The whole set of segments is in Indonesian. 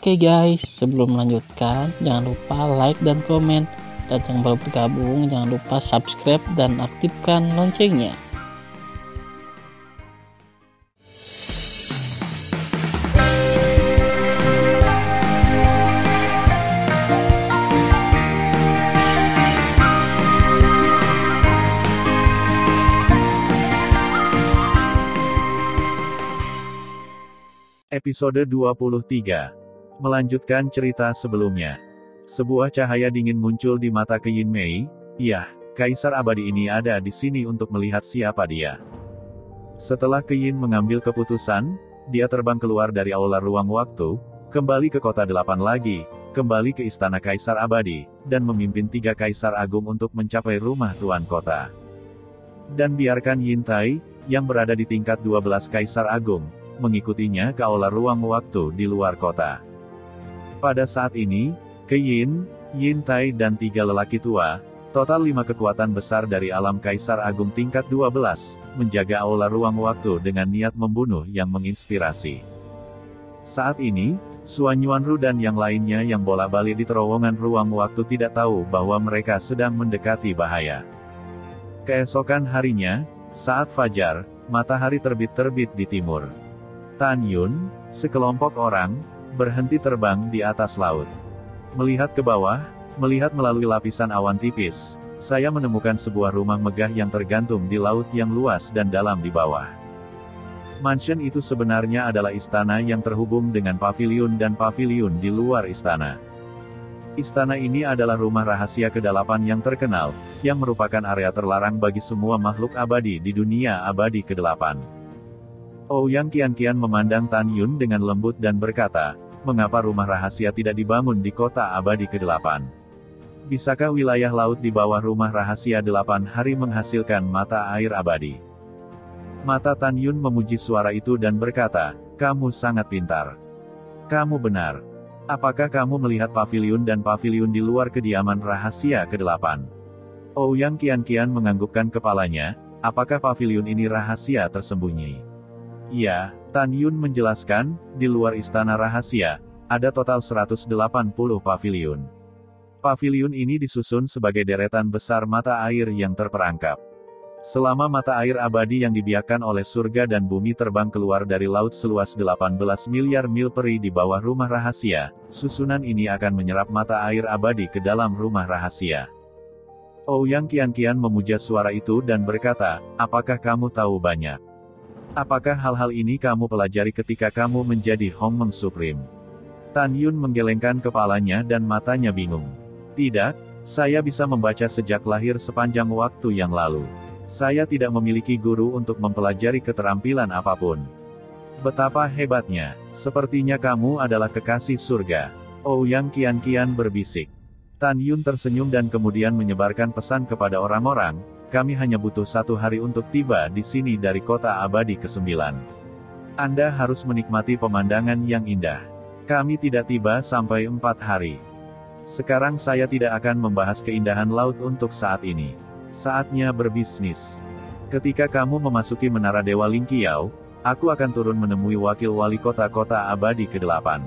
Oke guys, sebelum melanjutkan, jangan lupa like dan komen. Dan yang baru bergabung, jangan lupa subscribe dan aktifkan loncengnya. Episode 23. Melanjutkan cerita sebelumnya. Sebuah cahaya dingin muncul di mata Yin Mei. Iya, Kaisar Abadi ini ada di sini untuk melihat siapa dia. Setelah Yin mengambil keputusan, dia terbang keluar dari aula ruang waktu, kembali ke kota 8 lagi, kembali ke istana Kaisar Abadi, dan memimpin 3 Kaisar Agung untuk mencapai rumah Tuan Kota. Dan biarkan Yin Tai, yang berada di tingkat 12 Kaisar Agung, mengikutinya ke aula ruang waktu di luar kota. Pada saat ini, Yin Tai dan 3 lelaki tua, total 5 kekuatan besar dari alam Kaisar Agung tingkat 12, menjaga aula ruang waktu dengan niat membunuh yang menginspirasi. Saat ini, Suan Yuanru dan yang lainnya yang bolak-balik di terowongan ruang waktu tidak tahu bahwa mereka sedang mendekati bahaya. Keesokan harinya, saat fajar, matahari terbit di timur. Tan Yun, sekelompok orang, berhenti terbang di atas laut. Melihat ke bawah, melihat melalui lapisan awan tipis, saya menemukan sebuah rumah megah yang tergantung di laut yang luas dan dalam di bawah. Mansion itu sebenarnya adalah istana yang terhubung dengan paviliun dan paviliun di luar istana. Istana ini adalah rumah rahasia ke-8 yang terkenal, yang merupakan area terlarang bagi semua makhluk abadi di dunia abadi ke-8. Ouyang Qian memandang Tan Yun dengan lembut dan berkata, mengapa rumah rahasia tidak dibangun di kota abadi ke-8? Bisakah wilayah laut di bawah rumah rahasia 8 hari menghasilkan mata air abadi? Mata Tan Yun memuji suara itu dan berkata, kamu sangat pintar. Kamu benar. Apakah kamu melihat paviliun dan paviliun di luar kediaman rahasia ke-8? Ouyang Qian menganggukkan kepalanya, apakah paviliun ini rahasia tersembunyi? Ya, Tan Yun menjelaskan, di luar istana rahasia, ada total 180 paviliun. Paviliun ini disusun sebagai deretan besar mata air yang terperangkap. Selama mata air abadi yang dibiarkan oleh surga dan bumi terbang keluar dari laut seluas 18 miliar mil peri di bawah rumah rahasia, susunan ini akan menyerap mata air abadi ke dalam rumah rahasia. Ouyang Qian memuja suara itu dan berkata, apakah kamu tahu banyak? Apakah hal-hal ini kamu pelajari ketika kamu menjadi Hongmeng Supreme? Tan Yun menggelengkan kepalanya dan matanya bingung. Tidak, saya bisa membaca sejak lahir sepanjang waktu yang lalu. Saya tidak memiliki guru untuk mempelajari keterampilan apapun. Betapa hebatnya, sepertinya kamu adalah kekasih surga. Ouyang Qian berbisik. Tan Yun tersenyum dan kemudian menyebarkan pesan kepada orang-orang, kami hanya butuh 1 hari untuk tiba di sini dari kota abadi ke-9. Anda harus menikmati pemandangan yang indah. Kami tidak tiba sampai 4 hari. Sekarang saya tidak akan membahas keindahan laut untuk saat ini. Saatnya berbisnis. Ketika kamu memasuki Menara Dewa Lingqiao, aku akan turun menemui wakil wali kota abadi ke-8.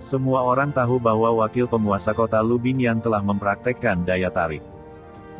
Semua orang tahu bahwa wakil penguasa kota Lubingyan telah mempraktekkan daya tarik.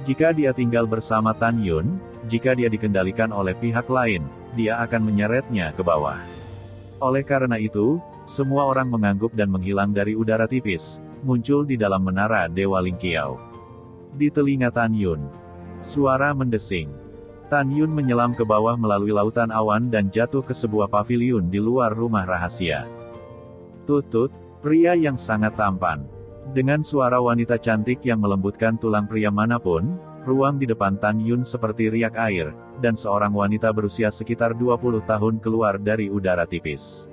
Jika dia tinggal bersama Tan Yun, jika dia dikendalikan oleh pihak lain, dia akan menyeretnya ke bawah. Oleh karena itu, semua orang mengangguk dan menghilang dari udara tipis, muncul di dalam Menara Dewa Lingqiao. Di telinga Tan Yun, suara mendesing. Tan Yun menyelam ke bawah melalui lautan awan dan jatuh ke sebuah paviliun di luar rumah rahasia. Tutut, pria yang sangat tampan. Dengan suara wanita cantik yang melembutkan tulang pria manapun, ruang di depan Tan Yun seperti riak air, dan seorang wanita berusia sekitar 20 tahun keluar dari udara tipis.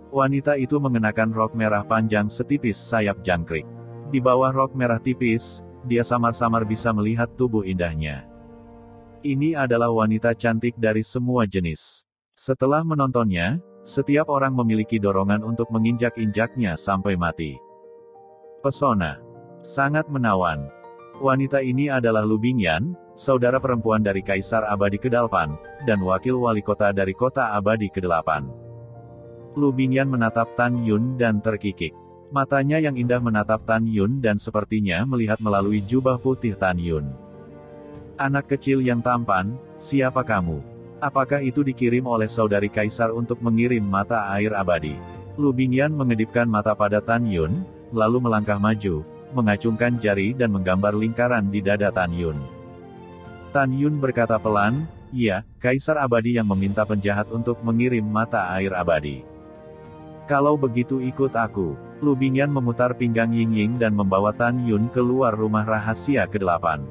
Wanita itu mengenakan rok merah panjang setipis sayap jangkrik. Di bawah rok merah tipis, dia samar-samar bisa melihat tubuh indahnya. Ini adalah wanita cantik dari semua jenis. Setelah menontonnya, setiap orang memiliki dorongan untuk menginjak-injaknya sampai mati. Pesona. Sangat menawan. Wanita ini adalah Lu Bingyan, saudara perempuan dari Kaisar Abadi ke-8, dan wakil wali kota dari kota Abadi ke-8. Lu Bingyan menatap Tan Yun dan terkikik. Matanya yang indah menatap Tan Yun dan sepertinya melihat melalui jubah putih Tan Yun. Anak kecil yang tampan, siapa kamu? Apakah itu dikirim oleh saudari Kaisar untuk mengirim mata air abadi? Lu Bingyan mengedipkan mata pada Tan Yun, lalu melangkah maju, mengacungkan jari dan menggambar lingkaran di dada Tan Yun. Tan Yun berkata pelan, "Iya, Kaisar abadi yang meminta penjahat untuk mengirim mata air abadi. Kalau begitu ikut aku." Lu Bingyan memutar pinggang Ying Ying dan membawa Tan Yun keluar rumah rahasia ke-8.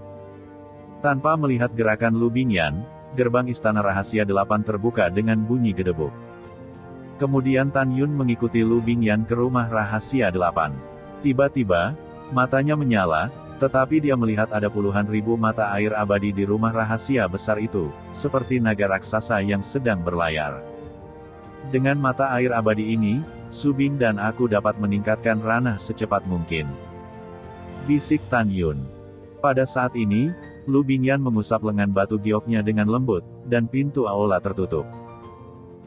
Tanpa melihat gerakan Lu Bingyan, gerbang istana rahasia 8 terbuka dengan bunyi gedebuk. Kemudian Tan Yun mengikuti Lu Bingyan ke rumah rahasia 8. Tiba-tiba, matanya menyala, tetapi dia melihat ada puluhan ribu mata air abadi di rumah rahasia besar itu, seperti naga raksasa yang sedang berlayar. Dengan mata air abadi ini, Subing dan aku dapat meningkatkan ranah secepat mungkin, bisik Tan Yun. Pada saat ini, Lu Bingyan mengusap lengan batu gioknya dengan lembut, dan pintu aula tertutup.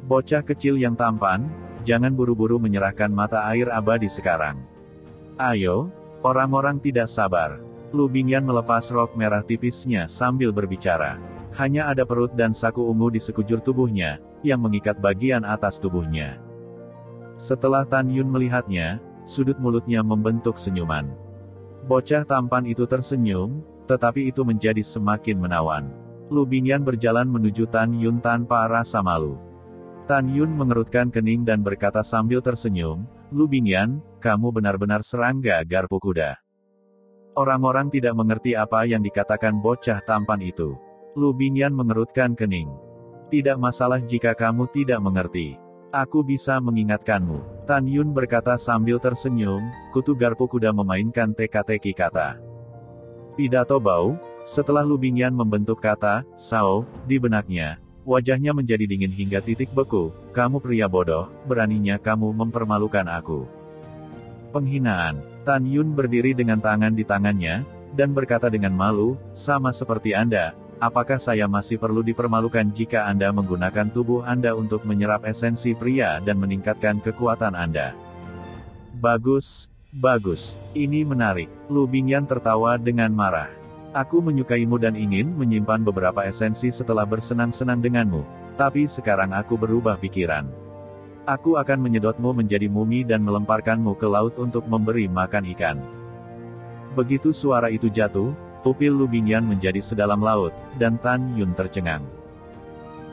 Bocah kecil yang tampan, jangan buru-buru menyerahkan mata air abadi sekarang. Ayo, orang-orang tidak sabar. Lu Bingyan melepas rok merah tipisnya sambil berbicara. Hanya ada perut dan saku ungu di sekujur tubuhnya, yang mengikat bagian atas tubuhnya. Setelah Tan Yun melihatnya, sudut mulutnya membentuk senyuman. Bocah tampan itu tersenyum, tetapi itu menjadi semakin menawan. Lu Bingyan berjalan menuju Tan Yun tanpa rasa malu. Tan Yun mengerutkan kening dan berkata sambil tersenyum, "Lu Bingyan, kamu benar-benar serangga garpu kuda." Orang-orang tidak mengerti apa yang dikatakan bocah tampan itu. Lu Bingyan mengerutkan kening. "Tidak masalah jika kamu tidak mengerti. Aku bisa mengingatkanmu." Tan Yun berkata sambil tersenyum, "Kutu garpu kuda memainkan teka-teki kata." Pidato bau. Setelah Lu Bingyan membentuk kata, "Sao," di benaknya, wajahnya menjadi dingin hingga titik beku. "Kamu pria bodoh, beraninya kamu mempermalukan aku." Penghinaan. Tan Yun berdiri dengan tangan di tangannya, dan berkata dengan malu, "Sama seperti Anda. Apakah saya masih perlu dipermalukan jika Anda menggunakan tubuh Anda untuk menyerap esensi pria dan meningkatkan kekuatan Anda?" "Bagus, bagus. Ini menarik." Lu Bingyan tertawa dengan marah. "Aku menyukaimu dan ingin menyimpan beberapa esensi setelah bersenang-senang denganmu. Tapi sekarang aku berubah pikiran. Aku akan menyedotmu menjadi mumi dan melemparkanmu ke laut untuk memberi makan ikan." Begitu suara itu jatuh, pupil Lu Bingyan menjadi sedalam laut, dan Tan Yun tercengang.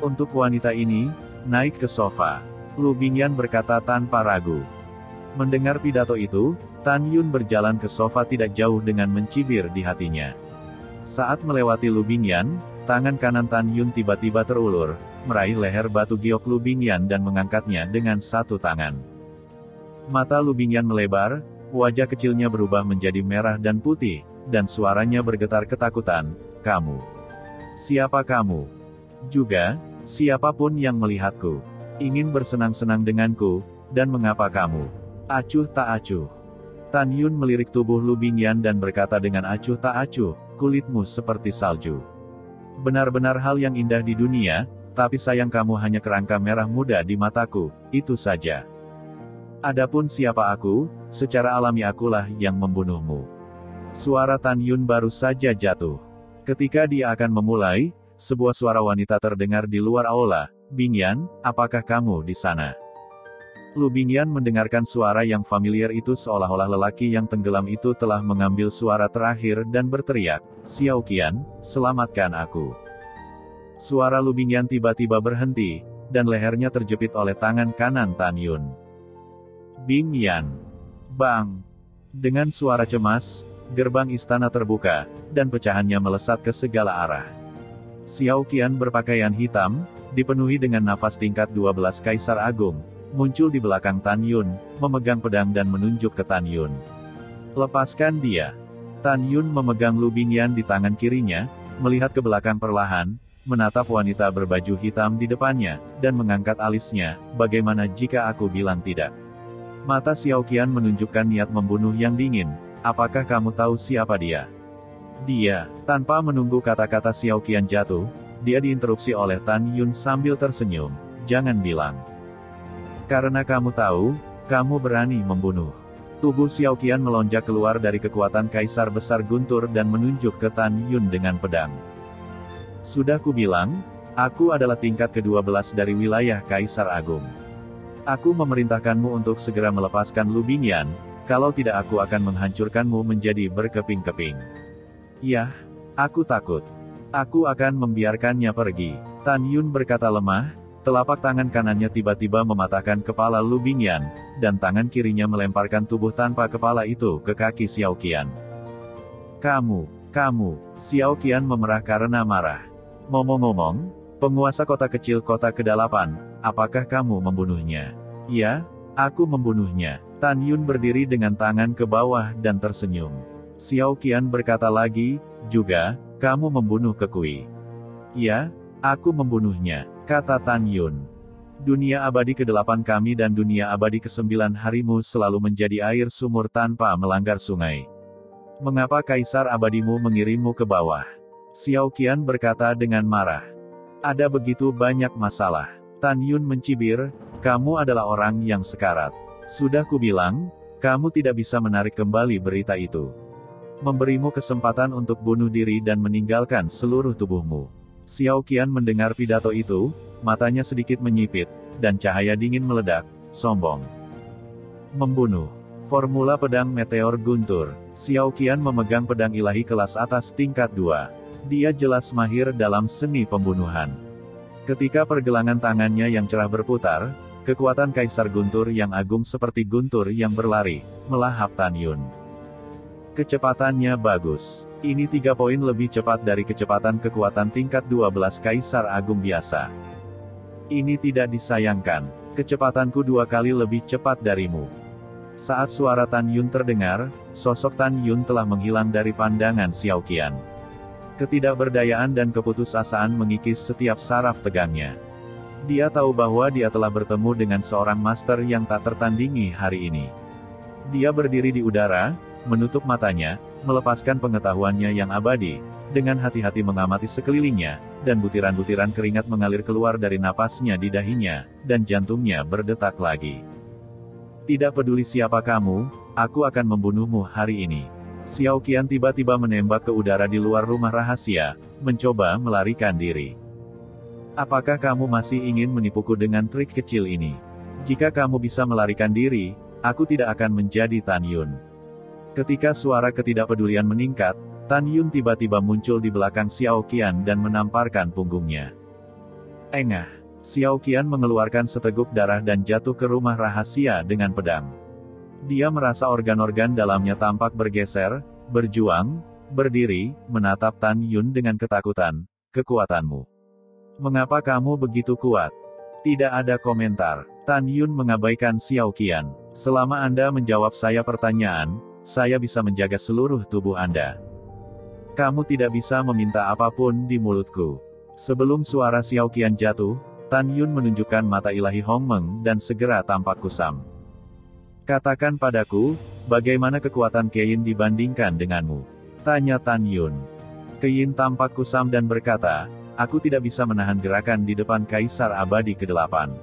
"Untuk wanita ini, naik ke sofa." Lu Bingyan berkata tanpa ragu. Mendengar pidato itu, Tan Yun berjalan ke sofa tidak jauh dengan mencibir di hatinya. Saat melewati Lu Bingyan, tangan kanan Tan Yun tiba-tiba terulur, meraih leher batu giok Lu Bingyan dan mengangkatnya dengan satu tangan. Mata Lu Bingyan melebar, wajah kecilnya berubah menjadi merah dan putih, dan suaranya bergetar ketakutan, "Kamu? Siapa kamu? Juga, siapapun yang melihatku, ingin bersenang-senang denganku, dan mengapa kamu acuh tak acuh?" Tan Yun melirik tubuh Lu Bingyan dan berkata dengan acuh tak acuh, "Kulitmu seperti salju. Benar-benar hal yang indah di dunia, tapi sayang kamu hanya kerangka merah muda di mataku, itu saja. Adapun siapa aku, secara alami akulah yang membunuhmu." Suara Tan Yun baru saja jatuh. Ketika dia akan memulai, sebuah suara wanita terdengar di luar aula, "Bingyan, apakah kamu di sana?" Lu Bingyan mendengarkan suara yang familiar itu seolah-olah lelaki yang tenggelam itu telah mengambil suara terakhir dan berteriak, "Xiao Qian, selamatkan aku." Suara Lu Bingyan tiba-tiba berhenti, dan lehernya terjepit oleh tangan kanan Tan Yun. "Bingyan! Bang!" Dengan suara cemas, gerbang istana terbuka, dan pecahannya melesat ke segala arah. Xiao Qian berpakaian hitam, dipenuhi dengan nafas tingkat 12 Kaisar Agung, muncul di belakang Tan Yun, memegang pedang dan menunjuk ke Tan Yun. "Lepaskan dia." Tan Yun memegang Lu Bingyan di tangan kirinya, melihat ke belakang perlahan, menatap wanita berbaju hitam di depannya, dan mengangkat alisnya, "Bagaimana jika aku bilang tidak?" Mata Xiao Qian menunjukkan niat membunuh yang dingin. "Apakah kamu tahu siapa dia?" "Dia." Tanpa menunggu kata-kata Xiao Qian jatuh, dia diinterupsi oleh Tan Yun sambil tersenyum, "Jangan bilang Karena kamu tahu, kamu berani membunuh. Tubuh Xiao Qian melonjak keluar dari kekuatan Kaisar Besar Guntur dan menunjuk ke Tan Yun dengan pedang. Sudah kubilang, aku adalah tingkat ke-12 dari wilayah Kaisar Agung. Aku memerintahkanmu untuk segera melepaskan Lu Bingyan, kalau tidak aku akan menghancurkanmu menjadi berkeping-keping. Yah, aku takut. Aku akan membiarkannya pergi. Tan Yun berkata lemah, telapak tangan kanannya tiba-tiba mematahkan kepala Lu Bingyan, dan tangan kirinya melemparkan tubuh tanpa kepala itu ke kaki Xiao Qian. Kamu, Xiao Qian memerah karena marah. Ngomong-ngomong, penguasa kota kecil kota ke-8, apakah kamu membunuhnya? Ya, aku membunuhnya. Tan Yun berdiri dengan tangan ke bawah dan tersenyum. Xiao Qian berkata lagi, juga, kamu membunuh Kekui. Ya, aku membunuhnya, kata Tan Yun. Dunia abadi ke-8 kami dan dunia abadi ke-9 harimu selalu menjadi air sumur tanpa melanggar sungai. Mengapa Kaisar abadimu mengirimmu ke bawah? Xiao Qian berkata dengan marah. Ada begitu banyak masalah. Tan Yun mencibir, kamu adalah orang yang sekarat. Sudah kubilang, kamu tidak bisa menarik kembali berita itu. Memberimu kesempatan untuk bunuh diri dan meninggalkan seluruh tubuhmu. Xiao Qian mendengar pidato itu, matanya sedikit menyipit, dan cahaya dingin meledak, sombong. Membunuh. Formula pedang meteor guntur. Xiao Qian memegang pedang ilahi kelas atas tingkat 2. Dia jelas mahir dalam seni pembunuhan. Ketika pergelangan tangannya yang cerah berputar, kekuatan Kaisar Guntur yang agung seperti guntur yang berlari, melahap Tan Yun. Kecepatannya bagus. Ini 3 poin lebih cepat dari kecepatan kekuatan tingkat 12 Kaisar Agung biasa. Ini tidak disayangkan. Kecepatanku 2 kali lebih cepat darimu. Saat suara Tan Yun terdengar, sosok Tan Yun telah menghilang dari pandangan Xiao Qian. Ketidakberdayaan dan keputusasaan mengikis setiap saraf tegangnya. Dia tahu bahwa dia telah bertemu dengan seorang master yang tak tertandingi hari ini. Dia berdiri di udara, menutup matanya, melepaskan pengetahuannya yang abadi, dengan hati-hati mengamati sekelilingnya, dan butiran-butiran keringat mengalir keluar dari napasnya di dahinya, dan jantungnya berdetak lagi. Tidak peduli siapa kamu, aku akan membunuhmu hari ini. Xiao Qian tiba-tiba menembak ke udara di luar rumah rahasia, mencoba melarikan diri. Apakah kamu masih ingin menipuku dengan trik kecil ini? Jika kamu bisa melarikan diri, aku tidak akan menjadi Tan Yun. Ketika suara ketidakpedulian meningkat, Tan Yun tiba-tiba muncul di belakang Xiao Qian dan menamparkan punggungnya. Engah! Xiao Qian mengeluarkan seteguk darah dan jatuh ke rumah rahasia dengan pedang. Dia merasa organ-organ dalamnya tampak bergeser, berjuang, berdiri, menatap Tan Yun dengan ketakutan. Kekuatanmu. Mengapa kamu begitu kuat? Tidak ada komentar. Tan Yun mengabaikan Xiao Qian. Selama Anda menjawab saya pertanyaan, saya bisa menjaga seluruh tubuh Anda. Kamu tidak bisa meminta apapun di mulutku. Sebelum suara Xiao Qian jatuh, Tan Yun menunjukkan mata ilahi Hong Meng dan segera tampak kusam. Katakan padaku, bagaimana kekuatan Keyin dibandingkan denganmu? Tanya Tan Yun. Keyin tampak kusam dan berkata, aku tidak bisa menahan gerakan di depan Kaisar Abadi ke-8.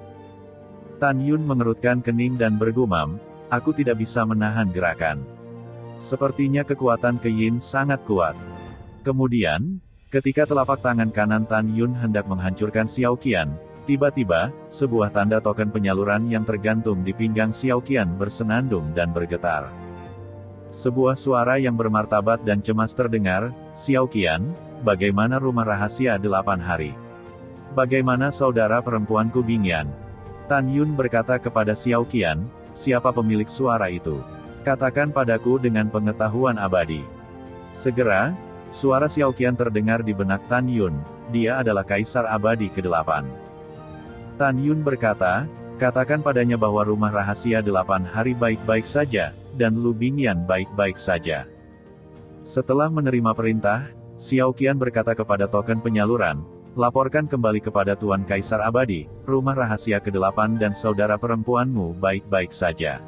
Tan Yun mengerutkan kening dan bergumam, aku tidak bisa menahan gerakan. Sepertinya kekuatan Keyin sangat kuat. Kemudian, ketika telapak tangan kanan Tan Yun hendak menghancurkan Xiao Qian, tiba-tiba, sebuah tanda token penyaluran yang tergantung di pinggang Xiao Qian bersenandung dan bergetar. Sebuah suara yang bermartabat dan cemas terdengar, Xiao Qian, bagaimana rumah rahasia 8 hari? Bagaimana saudara perempuanku Bingyan? Tan Yun berkata kepada Xiao Qian, siapa pemilik suara itu? Katakan padaku dengan pengetahuan abadi. Segera, suara Xiao Qian terdengar di benak Tan Yun, dia adalah Kaisar Abadi ke-8. Tan Yun berkata, katakan padanya bahwa rumah rahasia 8 hari baik-baik saja, dan Lu Bingyan baik-baik saja. Setelah menerima perintah, Xiao Qian berkata kepada token penyaluran, laporkan kembali kepada Tuan Kaisar Abadi, rumah rahasia ke-8 dan saudara perempuanmu baik-baik saja.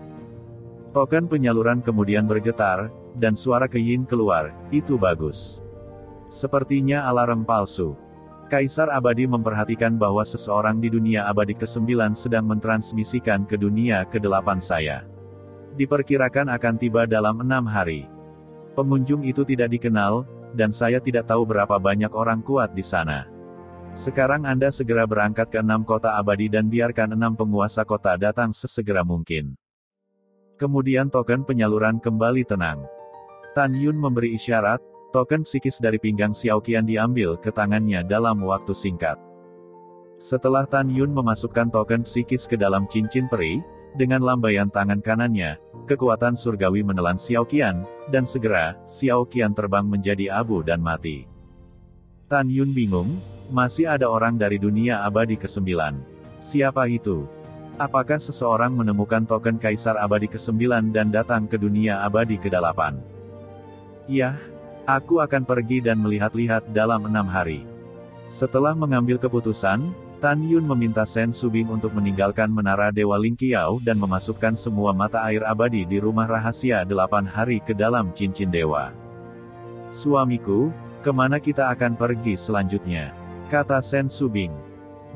Token penyaluran kemudian bergetar, dan suara Keyin keluar, itu bagus. Sepertinya alarm palsu. Kaisar Abadi memperhatikan bahwa seseorang di dunia abadi ke-9 sedang mentransmisikan ke dunia ke-8 saya. Diperkirakan akan tiba dalam 6 hari. Pengunjung itu tidak dikenal, dan saya tidak tahu berapa banyak orang kuat di sana. Sekarang Anda segera berangkat ke 6 kota abadi dan biarkan 6 penguasa kota datang sesegera mungkin. Kemudian token penyaluran kembali tenang. Tan Yun memberi isyarat, token psikis dari pinggang Xiao Qian diambil ke tangannya dalam waktu singkat. Setelah Tan Yun memasukkan token psikis ke dalam cincin peri, dengan lambaian tangan kanannya, kekuatan surgawi menelan Xiao Qian, dan segera, Xiao Qian terbang menjadi abu dan mati. Tan Yun bingung, masih ada orang dari dunia abadi ke-9. Siapa itu? Apakah seseorang menemukan token Kaisar Abadi ke-9 dan datang ke dunia abadi ke-8? Iya. Aku akan pergi dan melihat-lihat dalam 6 hari. Setelah mengambil keputusan, Tan Yun meminta Sen Subing untuk meninggalkan menara Dewa Ling Qiao dan memasukkan semua mata air abadi di rumah rahasia 8 hari ke dalam cincin dewa. Suamiku, kemana kita akan pergi selanjutnya? Kata Sen Subing.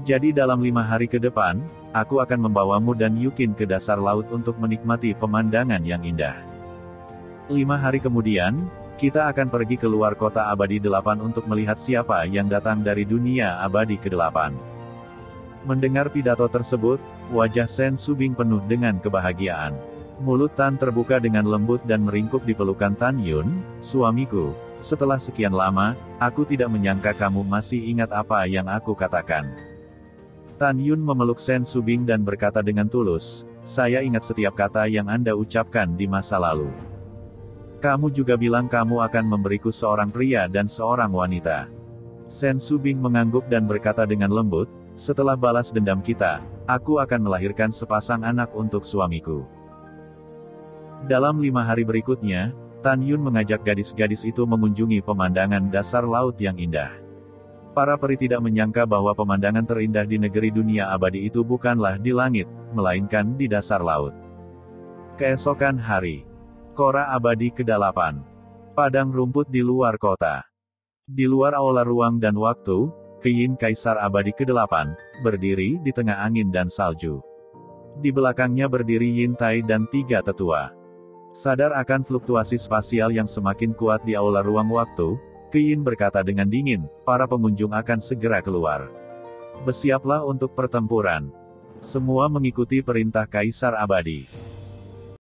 Jadi dalam 5 hari ke depan, aku akan membawamu dan Yukin ke dasar laut untuk menikmati pemandangan yang indah. 5 hari kemudian, kita akan pergi ke luar kota abadi 8 untuk melihat siapa yang datang dari dunia abadi ke-8. Mendengar pidato tersebut, wajah Sen Subing penuh dengan kebahagiaan. Mulut Tan terbuka dengan lembut dan meringkuk di pelukan Tan Yun, suamiku, setelah sekian lama, aku tidak menyangka kamu masih ingat apa yang aku katakan. Tan Yun memeluk Sen Subing dan berkata dengan tulus, saya ingat setiap kata yang Anda ucapkan di masa lalu. Kamu juga bilang kamu akan memberiku seorang pria dan seorang wanita. Sen Subing mengangguk dan berkata dengan lembut, setelah balas dendam kita, aku akan melahirkan sepasang anak untuk suamiku. Dalam 5 hari berikutnya, Tan Yun mengajak gadis-gadis itu mengunjungi pemandangan dasar laut yang indah. Para peri tidak menyangka bahwa pemandangan terindah di negeri dunia abadi itu bukanlah di langit, melainkan di dasar laut. Keesokan hari. Kora abadi ke-8. Padang rumput di luar kota. Di luar aula ruang dan waktu, Qian Kaisar Abadi ke-8, berdiri di tengah angin dan salju. Di belakangnya berdiri Yin Tai dan 3 tetua. Sadar akan fluktuasi spasial yang semakin kuat di aula ruang waktu, Qian berkata dengan dingin, para pengunjung akan segera keluar. Bersiaplah untuk pertempuran. Semua mengikuti perintah Kaisar Abadi.